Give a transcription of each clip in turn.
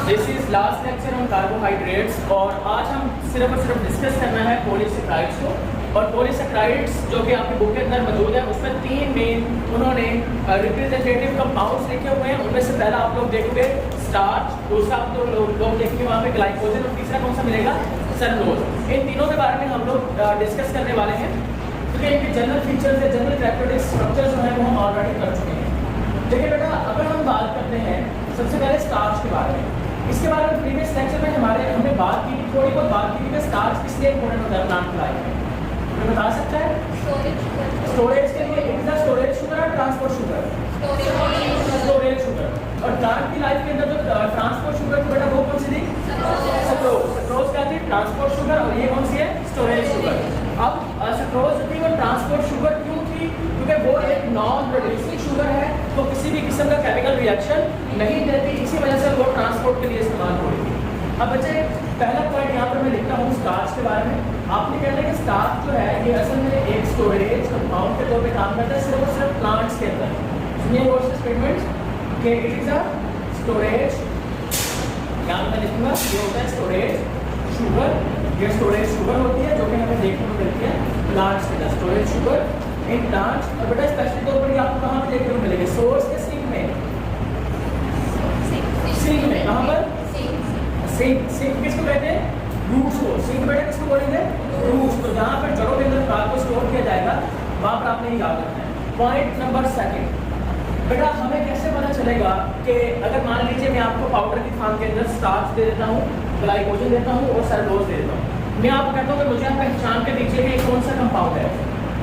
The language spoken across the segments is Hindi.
This is last lecture on carbohydrates और आज हम सिर्फ और सिर्फ डिस्कस करना है पॉलीसेक्राइड्स को। और पॉलीसेक्राइड्स जो कि आपकी बुक के अंदर मौजूद है उसमें तीन मेन उन्होंने रिप्रेजेंटेटिव कंपाउंड्स लिखे हुए हैं। उनमें से पहला आप लोग देखोगे स्टार्च, दूसरा आप लोग देखेंगे वहाँ पे ग्लाइकोजन और तीसरा कौन सा मिलेगा सेलुलोज। इन तीनों के बारे में हम लोग डिस्कस करने वाले हैं क्योंकि इनके जनरल फीचर्स या जनरल कैरेक्टरिस्टिक स्ट्रक्चर जो है वो हम ऑलरेडी कर चुके हैं। देखिए बेटा, अगर हम बात करते हैं सबसे पहले स्टार्च के बारे में, इसके बारे में प्रीवियस लेक्चर में हमने बात की थी, थोड़ी बहुत बात की थी कि स्टार्च किस लिए इंपॉर्टेंट होता है प्लांट लाइफ में। तो बता सकता है स्टोरेज के लिए it is the storage sugar और ट्रांसपोर्ट शुगर। स्टोरेज शुगर और प्लांट की लाइफ के अंदर जो ट्रांसपोर्ट शुगर बेटा वो कौन सी थी? सक्रोज क्या थी? Transport sugar. और ये कौन सी है? Storage sugar. अब सक्रोज थी वो ट्रांसपोर्ट शुगर क्यों थी? क्योंकि वो एक नॉन प्रोड्यूसिंग शुगर है, तो किसी भी किस्म का केमिकल रिएक्शन नहीं देती, इसी वजह से वो ट्रांसपोर्ट के लिए इस्तेमाल हो रही थी। अब बच्चे पहला पॉइंट यहाँ पर मैं लिखता हूँ स्टार्च के बारे में। आपने कहना है कि स्टार्च जो है ये असल में एक स्टोरेज कंपाउंड के तौर पे काम करता है सिर्फ और सिर्फ प्लांट्स के अंदर। सुनिए वो स्टेटमेंट कि इट इज अ स्टोरेज, यहाँ पर लिखूंगा ये होता है स्टोरेज शुगर। ये स्टोरेज शुगर होती है जो कि हमें देखने को मिलती है प्लांट्स के अंदर, स्टोरेज शुगर इन प्लांट्स। और बेटा स्पेशली तौर पर आपको कहाँ पे देखने को मिलेंगे? सोर्स के सिंक में, सिंक में कहाँ पर? सिंक किसको कहते हैं? रूट्स को। सिंक बेटा किसको बोलेंगे? रूट्स। तो जहाँ पर जड़ों के अंदर कार्ब को स्टोर किया जाएगा वहाँ पर आपने याद रखना है। पॉइंट नंबर सेकंड, बेटा हमें कैसे पता चलेगा कि अगर मान लीजिए मैं आपको पाउडर की फॉर्म के अंदर स्टार्च दे देता हूँ, ग्लाइकोजन देता हूँ और सेलुलोज दे देता हूँ, मैं आपको कहता हूँ कि मुझे आप पहचान के दीजिए कि कौन सा कंपाउंड है,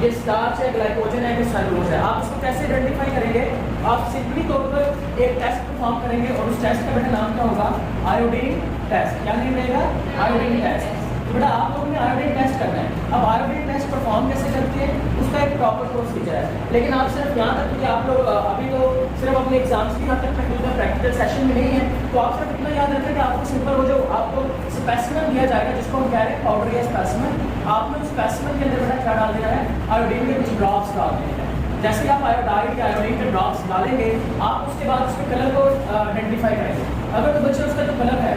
ये स्टार्च है, ग्लाइकोजन है कि सेलुलोज है। आप इसको कैसे आइडेंटिफाई करेंगे? आप सिंपली तौर पर एक टेस्ट परफॉर्म करेंगे और उस टेस्ट का बेटा नाम क्या होगा? Iodine test. क्या नहीं रहेगा? Iodine test. तो बेटा आप लोगों ने आयोडीन टेस्ट करना है। अब आयोडीन टेस्ट परफॉर्म कैसे करते हैं उसका एक प्रॉपर प्रोसीजर है, लेकिन आप सिर्फ यहाँ तक कि आप लोग अभी तो सिर्फ अपने एग्जाम्स की यहाँ तक महदूद है, प्रैक्टिकल सेशन में नहीं है, तो आप सिर्फ इतना याद रखें कि आपको सिंपल वो जो आपको स्पेसिमेन दिया जाएगा जिसको हम कह रहे हैं पाउडर या स्पेसिमेन, आपने उस स्पेसिमेन के अंदर बेटा क्या डाल देना है? आयोडीन के कुछ ड्रॉप्स डाल देने हैं। जैसे आप आयोडाइड या आयोडीन के ड्रॉप्स डालेंगे आप उसके बाद उसके कलर को आइडेंटिफाई करेंगे। अगर तो बच्चे उसका जो कलर है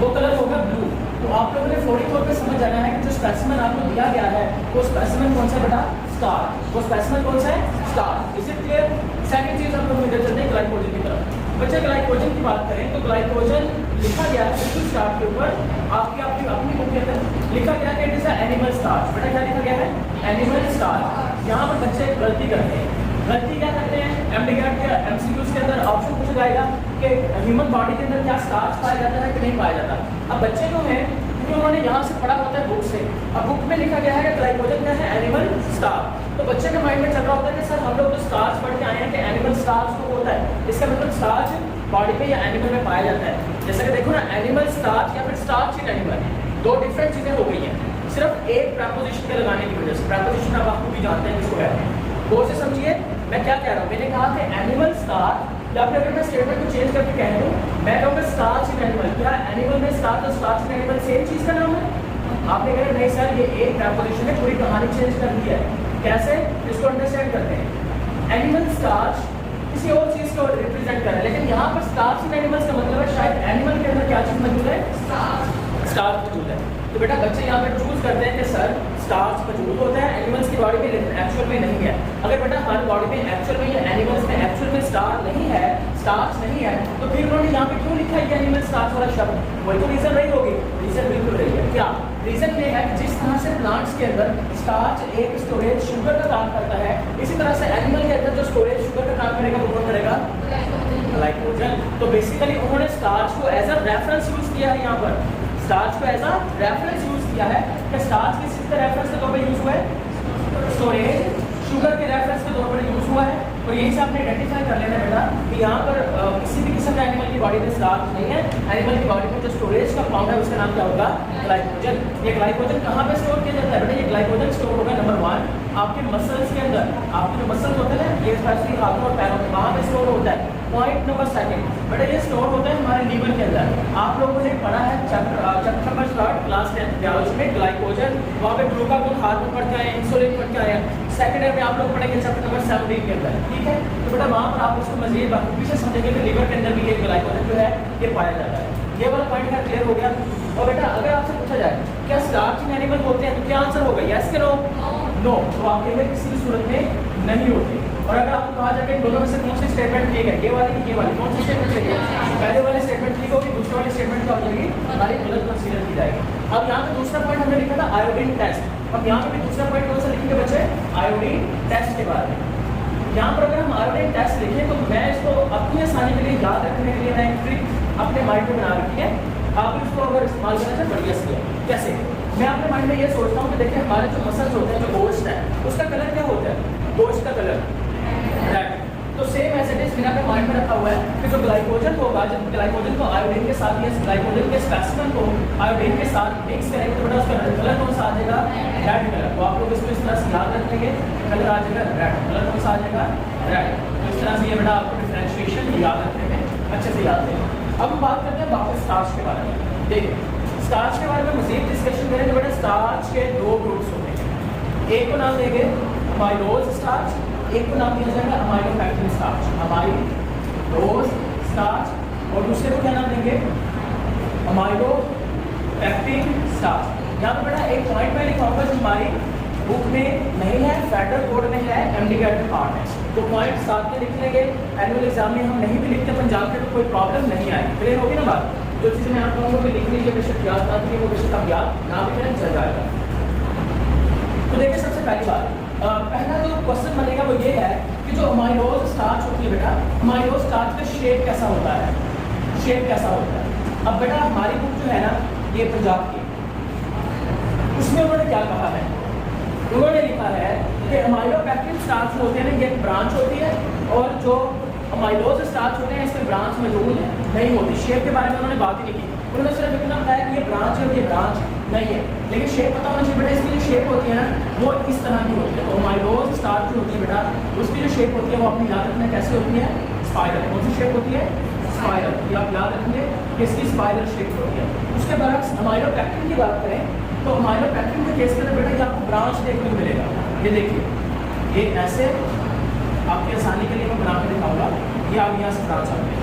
वो कलर होगा ब्लू, तो आप लोगों ने फौरी तौर पे समझ जाना है कि जो स्पेसिमेन आपको दिया गया है वो स्पेसिमेन कौन सा बेटा? स्टार। वो स्पेसिमेन कौन सा है? Star. Is it clear? Second चीज हम लोग इधर चलते हैं ग्लाइकोजन की तरफ। बच्चे ग्लाइकोजन की बात करें तो ग्लाइकोजन लिखा गया है बिल्कुल स्टार्ट के ऊपर आपकी अपनी बुक के अंदर लिखा गया है इट इज एनिमल स्टार्च। बेटा क्या लिखा गया है? Animal starch. यहाँ पर बच्चे गलती करते हैं। गलती क्या करते हैं? एमडीगैट के एमसीक्यूज के अंदर ऑप्शन पूछा जाएगा कि ह्यूमन बॉडी के अंदर क्या स्टार्च पाया जाता है कि नहीं पाया जाता। अब बच्चे जो हैं क्योंकि उन्होंने यहाँ से पढ़ा होता है बुक से, अब बुक में लिखा गया है कि ग्लाइकोजन क्या है? Animal starch. तो बच्चे के माइंड में चल रहा होता है कि सर हम लोग तो स्टार्च पढ़ के आए हैं कि एनिमल स्टार्च तो होता है, इसका मतलब स्टार्च बॉडी में या एनिमल में पाया जाता है। जैसे कि देखो ना, एनिमल स्टार्च या फिर स्टार्च इन एनिमल, दो डिफरेंट चीजें हो गई हैं सिर्फ एक प्रपोजिशन के लगाने की वजह से। प्रपोजिशन अब आप भी जानते हैं किसको कहते हैं, गौर से समझिए मैं क्या कह रहा हूँ। मैंने कहा कि एनिमल स्टार्च, या फिर अगर मैं स्टेटमेंट को चेंज करके कह दूँ, मैं कहूँगा स्टार्च इन एनिमल, क्या एनिमल में स्टार्च और स्टार्च इन एनिमल सेम चीज का नाम है? आपने कहा नहीं सर ये एक प्रपोजिशन है, पूरी कहानी चेंज कर दी है। कैसे? इसको अंडरस्टैंड करते हैं। एनिमल स्टार्च किसी और चीज को रिप्रेजेंट कर रहा है, लेकिन यहाँ पर स्टार्च इन एनिमल्स का मतलब है शायद एनिमल के अंदर क्या चीज मौजूद है? स्टार्च मौजूद है। तो बेटा बच्चे यहाँ पर चूज करते हैं कि सर स्टार्च मौजूद होता है एनिमल्स की बॉडी में लेकिन एक्चुअल में नहीं है। अगर बेटा हमारी बॉडी में एक्चुअल में या एनिमल्स में एक्चुअल में स्टार नहीं है, स्टार्च नहीं है, तो फिर उन्होंने यहाँ पे क्यों लिखा है एनिमल स्टार्च वाला शब्द? वही तो रीजन नहीं होगी। रीजन बिल्कुल रही है। क्या रीजन ये है कि जिस तरह से प्लांट्स के अंदर स्टार्च एक स्टोरेज शुगर का काम करता है, इसी तरह से एनिमल के अंदर जो स्टोरेज शुगर का काम करेगा वो कौन करेगा? ग्लाइकोजन। तो बेसिकली उन्होंने स्टार्च को एज अ रेफरेंस यूज किया है। यहाँ पर स्टार्च को एज अ रेफरेंस यूज किया है कि स्टार्च किस चीज का रेफरेंस के तौर पर यूज हुआ है? स्टोरेज शुगर के रेफरेंस के तौर पर यूज हुआ है। और यही से आपने आइडेंटिफाई कर लेना बेटा कि यहाँ पर किसी भी किस्म का एनिमल की बॉडी में स्टार्च नहीं है। एनिमल की बॉडी में जो स्टोरेज का कंपाउंड है उसका नाम क्या होगा? ग्लाइकोजन। ये ग्लाइकोजन कहाँ पे स्टोर किया जाता है बेटा? ये ग्लाइकोजन स्टोर होगा नंबर 1 आपके मसल्स के अंदर। आपके जो मसल्स होते हैं ये स्पेशली हाथों और पैरों में, वहाँ पे स्टोर होता है। पॉइंट नंबर सेकंड, बेटा ये स्टोर होता है हमारे लीवर के अंदर। आप लोगों ने पढ़ा है चैप्टर नंबर 3 क्लास 10 बायोलॉजी में ग्लाइकोजन, वहाँ पे ग्लूकागोन हार्मोन पढ़ के आए, इंसुलिन पढ़ के आए। सेकंड ईयर में आप लोग पढ़ेंगे चैप्टर नंबर 17 के अंदर, ठीक है। तो बेटा वहाँ पर आप उसको मजीद बाकी से समझेंगे कि लिवर के अंदर भी ये ग्लाइकोजन जो है ये पाया जाता है। ये वाला पॉइंट का क्लियर हो गया। और बेटा अगर आपसे पूछा जाए क्या स्टार्चिंग एनिमल होते हैं तो क्या आंसर होगा, यस के नो? नो। तो आप कहेंगे किसी भी सूरत में नहीं होते। और अगर आपको कहा जाए कि दोनों में से कौन सी स्टेटमेंट ठीक है, ये वाली कि ये वाली, कौन सी स्टेटमेंट ठीक है? पहले वाली स्टेटमेंट ठीक होगी, दूसरी वाली स्टेटमेंट क्या हो जाएगी, हमारी गलत कंसीडर की जाएगी। अब यहाँ पे दूसरा पॉइंट हमने लिखा था आयोडीन टेस्ट। अब यहाँ पे भी दूसरा पॉइंट कौन सा लिखेंगे बच्चे, आयोडीन टेस्ट के बारे में। यहाँ पर अगर हम आयोडीन टेस्ट लिखें तो मैं इसको अपनी आसानी के लिए याद रखने के लिए मैं एक ट्रिक अपने माइंड में बना रखी है, आप इसको अगर इस्तेमाल करना चाहें बढ़िया से। कैसे? मैं अपने माइंड में ये सोचता हूँ कि देखिए हमारे जो मसल्स होते हैं, जो गोश्त है उसका कलर क्या होता है, गोश्त का कलर रेड। तो सेम एज इट इज मैंने अपने माइंड में रखा हुआ है कि जो ग्लाइकोजन होगा, जब ग्लाइकोजन को आयोडीन के साथ या ग्लाइकोजन के स्पेसिफिक को आयोडीन के साथ मिक्स करेंगे तो बेटा उसका कलर कौन सा आ जाएगा, रेड कलर। तो आप लोग इसको इस तरह से याद रखेंगे, कलर आ जाएगा रेड। कलर कौन सा आ जाएगा, रेड। तो इस तरह से ये बेटा आपको डिफरेंशिएशन याद रखने में अच्छे से याद है। अब हम बात करते हैं वापस स्टार्च के बारे में। देखिए स्टार्च के बारे में मजीद डिस्कशन करेंगे। बेटा स्टार्च के दो ग्रुप्स होते हैं, एक को नाम देंगे अमाइलोज स्टार्च, एक को नाम दिया जाएगा अमाइलोपैक्टिन स्टार्च, अमाइलोज स्टार्च। और दूसरे को क्या नाम देंगे, अमाइलोपैक्टिन स्टार्च। यहाँ पे बेटा एक पॉइंट में लिखाऊंगा जो हमारी बुक में नहीं है, फेडरल कोड में है, एमडीगेट पार्ट है। तो पॉइंट साथ में लिख लेंगे, एनुअल एग्जाम में हम नहीं भी लिखते पंजाब के तो कोई प्रॉब्लम नहीं आएगी। क्लियर होगी ना बात? जो चीज़ें मैं आप लोगों को लिख लीजिए, बेशक याद आती है वो बेशक आप याद ना भी करें चल जाएगा। तो देखिए सबसे पहली बात, पहला जो क्वेश्चन बनेगा वो ये है कि जो अमाइलोज स्टार्च होती है बेटा, अमाइलोज स्टार्च का शेप कैसा होता है, शेप कैसा होता है। अब बेटा हमारी बुक जो है ना ये पंजाब की, उसमें उन्होंने क्या कहा है, उन्होंने लिखा है कि अमाइलोपैक्टिन स्टार्च होते हैं ना, ये ब्रांच होती है और जो अमाइलोज स्टार्च होते हैं इसमें ब्रांच मौजूद नहीं होती। शेप के बारे में उन्होंने बात ही नहीं की, उन्होंने सिर्फ इतना बताया कि ये ब्रांच है और ये ब्रांच नहीं है, लेकिन शेप पता होना चाहिए बेटा। इसकी जो शेप होती है ना वो इस तरह की होती है। तो अमाइलोज स्टार्च जो होती है बेटा उसकी जो शेप होती है वो अपनी याद रखना कैसे होती है, स्पाइरल। कौन सी शेप होती है, स्पाइरल। ये आप याद रखेंगे कि इसकी स्पाइरल शेप होती है। उसके बाद अमाइलोपैक्टिन की बात करें तो अमाइलोपैक्टिन के केस में बेटा ये आपको ब्रांच देखने को मिलेगा। ये देखिए ये ऐसे आपकी आसानी के लिए मैं बना के दिखाऊंगा, ये आप यहाँ से ब्रांच आते हैं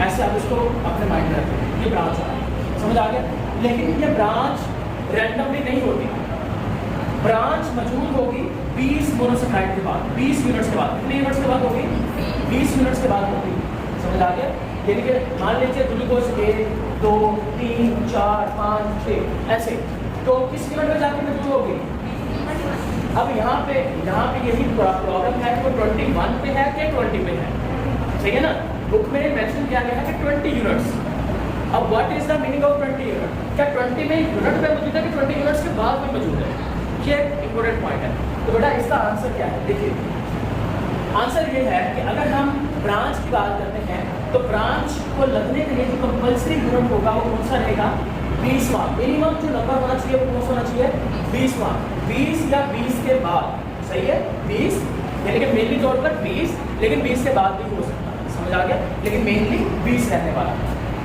ऐसे आप इसको अपने माइंड में रखें, ये ब्रांच आ है, समझ आ गया। लेकिन ये ब्रांच रैंडमली नहीं होती, ब्रांच मौजूद होगी 20 मोनोसेकेंड के बाद, 20 यूनिट्स के बाद। कितने यूनिट्स के बाद होगी, 20 यूनिट्स के बाद होगी, समझ आ गया। यानी कि मान लीजिए ग्लूकोज 1 2 3 4 5 6 ऐसे, तो किस यूनिट में जाकर मौजूद होगी। अब यहाँ पे यही प्रॉब्लम है कि वो 21 पे है कि 20 पे है, सही है ना। बुक में मेंशन किया गया है कि 20 यूनिट्स। अब what is the meaning of 20 unit, क्या 20 में यूनिट पे मौजूद है कि 20 यूनिट्स के बाद में मौजूद है, ये इंपॉर्टेंट पॉइंट है। तो बेटा इसका आंसर क्या है, देखिए आंसर ये है कि अगर हम ब्रांच की बात करते हैं तो ब्रांच को लगने के लिए जो कंपल्सरी यूनिट होगा वो कौन सा रहेगा, 20वां। मिनिमम जो नंबर होना चाहिए वो कौन सा होना चाहिए, 20वां। 20 या 20 के बाद, सही है 20, यानी कि मेनली तौर पर 20, लेकिन 20 के बाद भी हो सकता है, समझ आ गया। लेकिन मेनली 20 रहने वाला।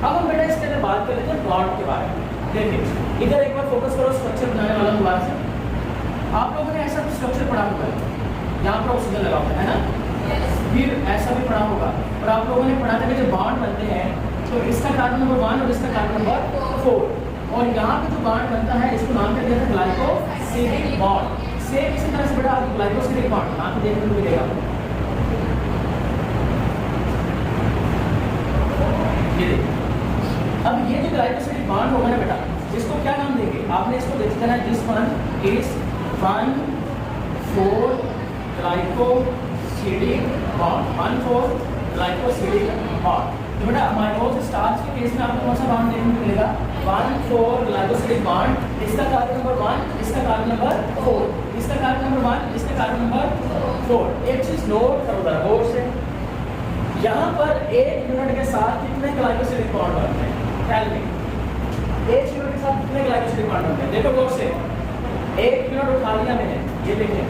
अब हम बेटा इसके अंदर बात कर लेते हैं बॉन्ड के बारे में। देखिए इधर एक बार फोकस करो, स्ट्रक्चर बनाने वाला दोबारा से। आप लोगों ने ऐसा स्ट्रक्चर पढ़ा हुआ है, यहाँ पर ऑक्सीजन लगा होता है ना, फिर ऐसा भी पढ़ा होगा। और आप लोगों ने पढ़ा था कि जब बॉन्ड बनते हैं तो इसका कार्बन नंबर 1 और इसका कार्बन नंबर 4, और यहाँ पे जो बॉन्ड बनता है इसको नाम कर दिया था ग्लाइकोसिलिक बॉन्ड। सेम इसी तरह से बेटा आपको ग्लाइकोसिलिक बॉन्ड यहाँ पे देखने को मिलेगा। ये देखिए, अब ये जो ग्लाइकोसिलिक बॉन्ड होगा ना बेटा, इसको क्या नाम देंगे, आपने इसको देखना है, this one is 1,4 glycosidic bond, 1,4 glycosidic bond. तो बेटा अमाइलोज स्टार्च के केस में आपको कौन सा बॉन्ड देखने को मिलेगा, 1,4 ग्लाइकोसिलिक बॉन्ड। इसका कार्बन नंबर 1, इसका कार्बन नंबर 4, इसका कार्बन नंबर 1, इसका कार्बन नंबर 4। एक चीज नोट करो जरा गौर से, यहाँ पर एक यूनिट के साथ कितने ग्लाइकोसिलिक बॉन्ड बनते हैं, टेल मी। एक यूनिट के साथ कितने ग्लाइकोसिलिक बॉन्ड बनते हैं, देखो गौर से। एक यूनिट उठा लिया मैंने, ये देखें,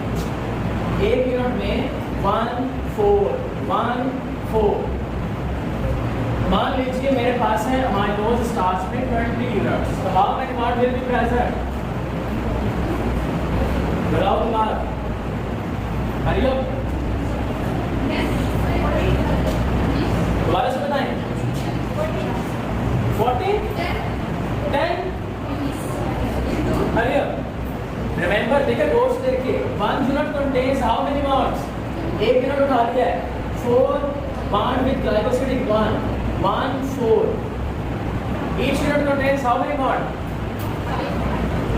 एक यूनिट में 1,4 मान लीजिए मेरे पास है अमाइलोज स्टार्च में 20 यूनिट्स, तो how many bond will be present, लगाओ दिमाग, हरी लो, दोबारा से बताएं। 40 10 हरी अप। रिमेंबर, देखिए दोस्त, देखिए 1 unit contains how many bonds? 1 unit उठा लिया है, 4 bond with glycosidic 1 4। Each unit contains how many bond?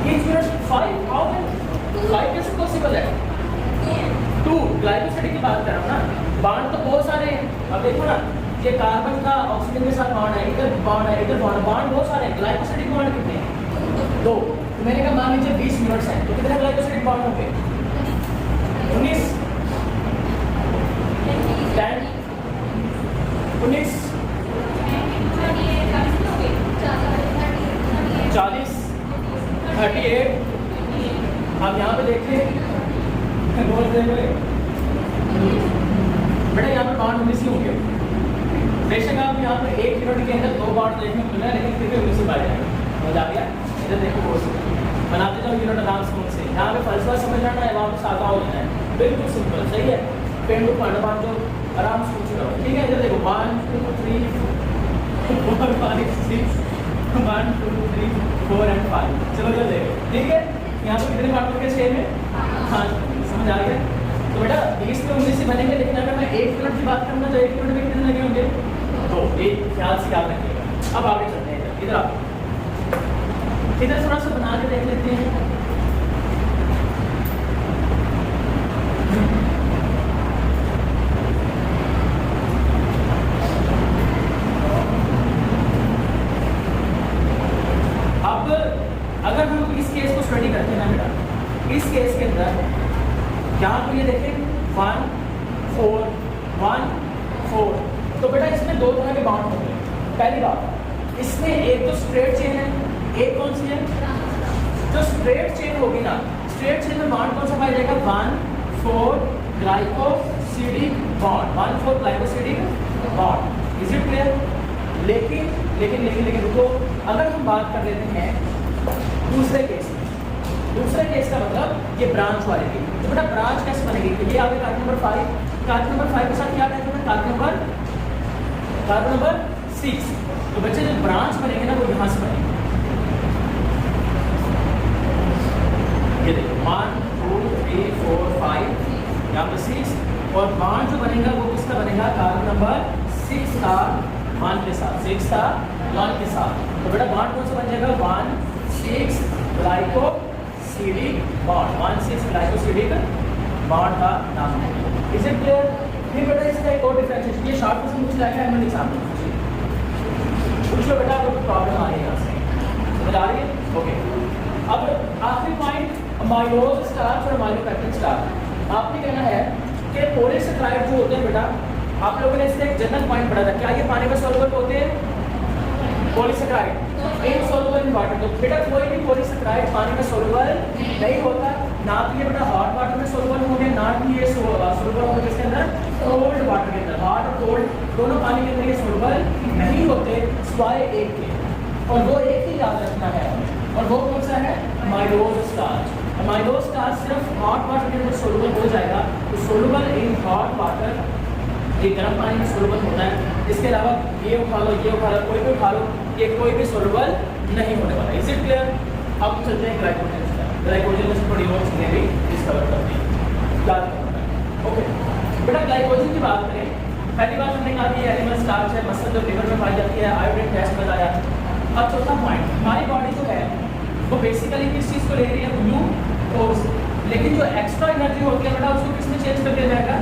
Each unit 5. How many? 5 कैसे पॉसिबल है? 2 ग्लाइकोसिडिक की बात कर रहा हूँ ना, बॉन्ड तो बहुत सारे हैं। अब देखो ना, ये कार्बन का ऑक्सीजन के साथ बॉन्ड है, इधर बॉन्ड है, इधर बॉन्ड बहुत सारे हैं। ग्लाइकोसिडिक बॉन्ड कितने हैं? 2। तो मैंने कहा मान लीजिए 20 यूनिट्स हैं, तो कितने ग्लाइकोसिडिक बॉन्ड होंगे? 19 10 19 40 38। आप यहाँ पे देखें, बेटा यहाँ पर बॉन्ड 19 होंगे। बेशक आप यहाँ पर 1 यूनिट के अंदर 2 बॉन्ड देखने को मिला है, लेकिन फिर भी 19 पाए जाएंगे। समझ आ गया? इधर देखो कोर्स बनाते जाओ यूनिट आराम से। यहाँ पे फलसफा समझ आना है, वहाँ पे सादा हो जाना है, बिल्कुल सिंपल। सही है, पेड़ को पाना बांध दो, आराम से पूछ रहा। ठीक है, इधर देखो 1 2 3 4 5 6 1 2 3 4 एंड 5। चलो जल्दी देखो। ठीक है, यहाँ पे कितने पार्ट होंगे? 6 में। हाँ, समझ आ गया? तो बेटा 20 में 19 से बनेंगे, लेकिन अगर मैं 1 यूनिट की बात करूँगा तो 1 यूनिट में कितने लगे होंगे? तो एक ख्याल से याद रखिएगा। अब आगे चलते हैं, इधर आप इधर थोड़ा सा बना के देख लेते हैं। अब अगर हम इस केस को स्टडी करते हैं ना बेटा, इस केस के अंदर यहाँ पर ये देखें 1 4 1 4। तो बेटा इसमें 2 तरह के बॉन्ड होंगे। पहली बात, इसमें एक तो स्ट्रेट चेन है, एक कौन सी है? जो स्ट्रेट चेन होगी ना, स्ट्रेट चेन में बॉन्ड कौन सा पाया जाएगा? 1 4 glycosidic bond, 1 4 glycosidic bond. Is it clear? लेकिन रुको, अगर हम बात कर लेते हैं दूसरे केस में, दूसरे केस का मतलब ये ब्रांच वाले की, तो बेटा ब्रांच कैसे बनेगी? तो ये आगे कार्बन नंबर 5, कार्बन नंबर 5 के साथ क्या है? Carbon number 6। तो बच्चे जो ब्रांच बनेंगे ना, वो यहाँ से बनेंगे। ये देखो 1 2 3 4 5, यहाँ पे 6, और बॉन्ड जो बनेगा वो किसका बनेगा? कार्बन नंबर 6 का 1 के साथ, 6 का 1 के साथ। तो बेटा बॉन्ड कौन सा बन जाएगा? 1 6 ग्लाइकोसिडिक बॉन्ड, 1 6 ग्लाइकोसिडिक बॉन्ड का नाम है। Is it clear? फिर बेटा इसका एक और डिफरेंशिएशन, ये शॉर्ट क्वेश्चन पूछ जाएगा एनुअल एग्जाम में, पूछ लो बेटा, कोई प्रॉब्लम आ रही है यहाँ से, समझ आ रही है? ओके, अब आखिरी पॉइंट, अमाइलोज स्टार्च और अमाइलोपेक्टिन स्टार्च। आपने कहना है कि पॉलीसेकेराइड जो होते हैं बेटा, आप लोगों ने इससे एक जनरल पॉइंट पढ़ा था, क्या ये पानी में सॉल्युबल होते हैं? Polysaccharide insoluble in water. तो बेटा कोई भी पॉलीसेकेराइड पानी में सॉल्युबल नहीं होता, ना तो ये बेटा हॉट वाटर में सॉल्युबल होंगे, ना ही ये सॉल्युबल होंगे किसके अंदर? कोल्ड वाटर के अंदर। हॉट और कोल्ड दोनों पानी के अंदर ये सॉल्युबल नहीं होते, सिवाय एक के, और वो एक ही याद रखना है, और वो कौन सा है? Amylose starch. अमाइलोज स्टार्च सिर्फ हॉट वाटर के अंदर सॉल्युबल हो जाएगा, तो सॉल्युबल इन हॉट वाटर, ये गर्म पानी में सॉल्युबल होता है। इसके अलावा ये उठा लो, ये उठा लो, कोई भी उठा लो, ये कोई भी सॉल्युबल नहीं होने वाला। Is it clear? अब चलते हैं ग्लाइकोजन से। ग्लाइकोजन में थोड़ी और चीजें भी डिस्कवर करते हैं, याद रखना है। ओके बेटा, ग्लाइकोजन की बात करें, पहली बात हमने कहा कि एनिमल स्टार्च है, मसल जो लिवर में पाई जाती है, आयोडीन टेस्ट बताया। अब चौथा पॉइंट, हमारी बॉडी जो है वो बेसिकली किस चीज़ को ले रही है? ग्लूकोज। लेकिन जो एक्स्ट्रा एनर्जी होती है बेटा, उसको किसमें चेंज कर दिया जाएगा?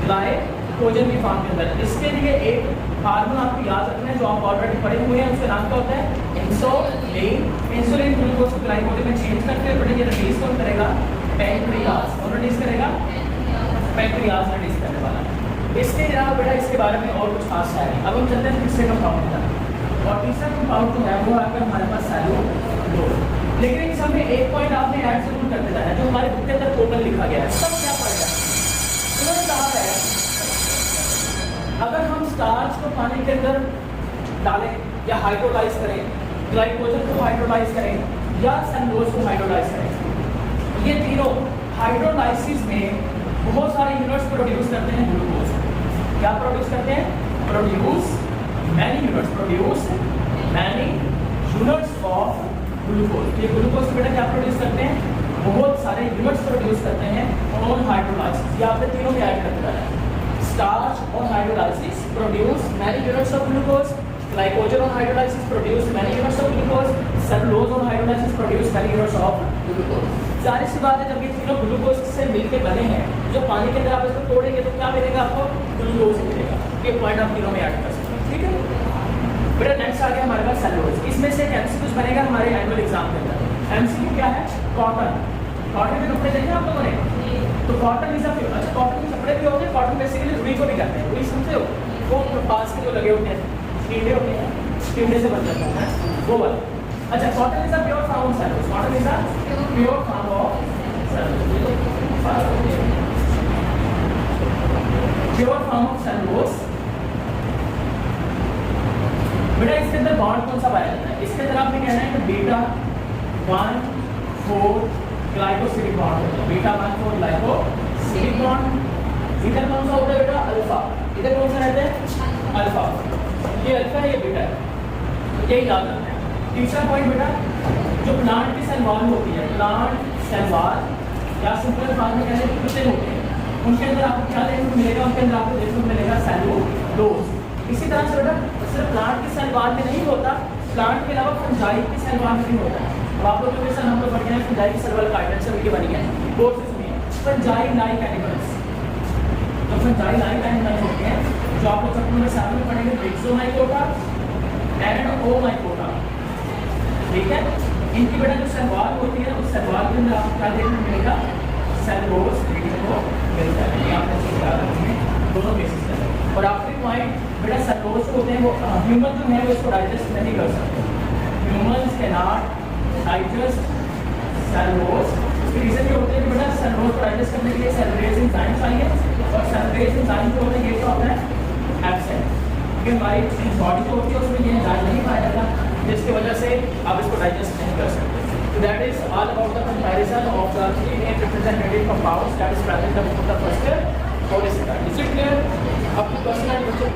ग्लाइकोजन की फॉर्म के अंदर। इसके लिए एक हार्मोन आपको याद रखना है, जो आप ऑलरेडी पढ़े हुए हैं, उसका नाम क्या होता है? इंसुलिन। इंसुलिन ग्लूकोज को ग्लाइकोजन में चेंज करके बेटा ये रिलीज कौन करेगा? पैंक्रियाज। कौन रिलीज करेगा? पैंक्रियाज रिलीज करने वाला। इसके अलावा बेटा इसके बारे में और कुछ खास है। अब हम चलते हैं तीसरे कंपाउंड की तरफ, और तीसरा कंपाउंड जो है वो आकर हमारे पास सेलुलोज। लेकिन इन सब में एक पॉइंट आपने ऐड जरूर करते जाना है, जो हमारे बुक के अंदर टोटल लिखा गया है। सब क्या पॉइंट है? उन्होंने कहा है अगर हम स्टार्च को पानी के अंदर डालें या हाइड्रोलाइज करें, ग्लाइकोजन को हाइड्रोलाइज करें या सेलुलोज को हाइड्रोलाइज करें, ये तीनों हाइड्रोलाइसिस में बहुत सारे यूनिट्स प्रोड्यूस करते हैं ग्लूकोज। क्या प्रोड्यूस करते हैं? Produce many units, produce many units of glucose. ये ग्लूकोज बेटा क्या प्रोड्यूस करते हैं? बहुत सारे यूनिट्स प्रोड्यूस करते हैं ऑन हाइड्रोलाइसिस। ये आपने तीनों में ऐड करते हैं। Starch on hydrolysis produce many units of glucose, glycogen on hydrolysis produce many units of glucose, cellulose on hydrolysis produce many units of glucose. जाहिर सी बात है जब ये तीनों ग्लूकोज से मिलकर बने हैं, जो पानी के अंदर आप इसको तोड़ेंगे तो क्या मिलेगा आपको? ग्लूकोज मिलेगा। ये पॉइंट आप तीनों में ऐड कर सकते हैं, ठीक है। बेटा नेक्स्ट आ गया हमारे पास सेलुलोज। इसमें से एक एमसीक्यू बनेगा हमारे एनुअल एग्जाम के अंदर। एमसीक्यू क्या है? कॉटन। कॉटन के कपड़े देखे आप लोगों ने? तो कॉटन इज अ, अच्छा कॉटन के कपड़े भी होते हैं। कॉटन बेसिकली रुई को भी कहते हैं। रुई समझते हो? वो पास के जो लगे होते हैं, कीड़े होते हैं, कीड़े से बन जाता है वो वाला। अच्छा cotton is a pure form of cellulose. Cotton is a pure form of cellulose, pure form of cellulose. बेटा इसके अंदर बॉन्ड कौन सा पाया जाता है? इसके अंदर आपने कहना है कि बीटा 1,4 ग्लाइकोसिलिक बॉन्ड होता है। Beta 1,4 glycosidic bond. इधर कौन सा होता है बेटा? अल्फा। इधर कौन सा रहता है? अल्फा। ये अल्फा है, ये बीटा है, तो यही याद रखना है। तीसरा पॉइंट बेटा, जो प्लांट की सेल वॉल होती है, प्लांट सेल वॉल या सिंपल फॉर्म में कहते हैं प्रोटीन होते हैं, उनके अंदर आपको क्या देखने को मिलेगा? उनके अंदर आपको देखने को मिलेगा सेलुलोज। इसी तरह से बेटा सिर्फ प्लांट की सेल वॉल में नहीं होता, प्लांट के अलावा फंजाई की सेल वॉल में भी होता है। अब आप लोग जो हम लोग पढ़ गए हैं फंजाई की सेल वॉल काइनेटिक्स की बनी है कोर्सेज में। फंजाई लाइक एनिमल्स, जो फंजाई लाइक एनिमल्स होते हैं, जो आप लोग चैप्टर में 7 में पढ़ेंगे, रिक्सोमाइकोटा एंड ओमाइकोटा, ठीक है। इनकी बेटा जो सेल वॉल होती है, उस सेल वॉल के अंदर आपको क्या देखने को मिलेगा? सेलुलोज देखने को मिलता है। ये आपने चीज याद रखनी है दोनों केसेस में। और आखिरी पॉइंट बेटा सेलुलोज होते हैं वो ह्यूमन जो है वो इसको डाइजेस्ट नहीं कर सकते। Humans can not digest cellulose. इसके रीजन ये होते हैं कि बेटा सेलुलोज को डाइजेस्ट करने के लिए सेलुलोज एंजाइम चाहिए, और सेलुलोज एंजाइम जो होते हैं ये तो होता है एब्सेंट, क्योंकि हमारी बॉडी जो होती है उसमें ये एंजाइम नहीं पाया जाता, जिसकी वजह से आप इसको डाइजेस्ट नहीं कर सकते। So that is all about the comparison of the three main representative compounds that is present in the first year. Is it clear? Up to question and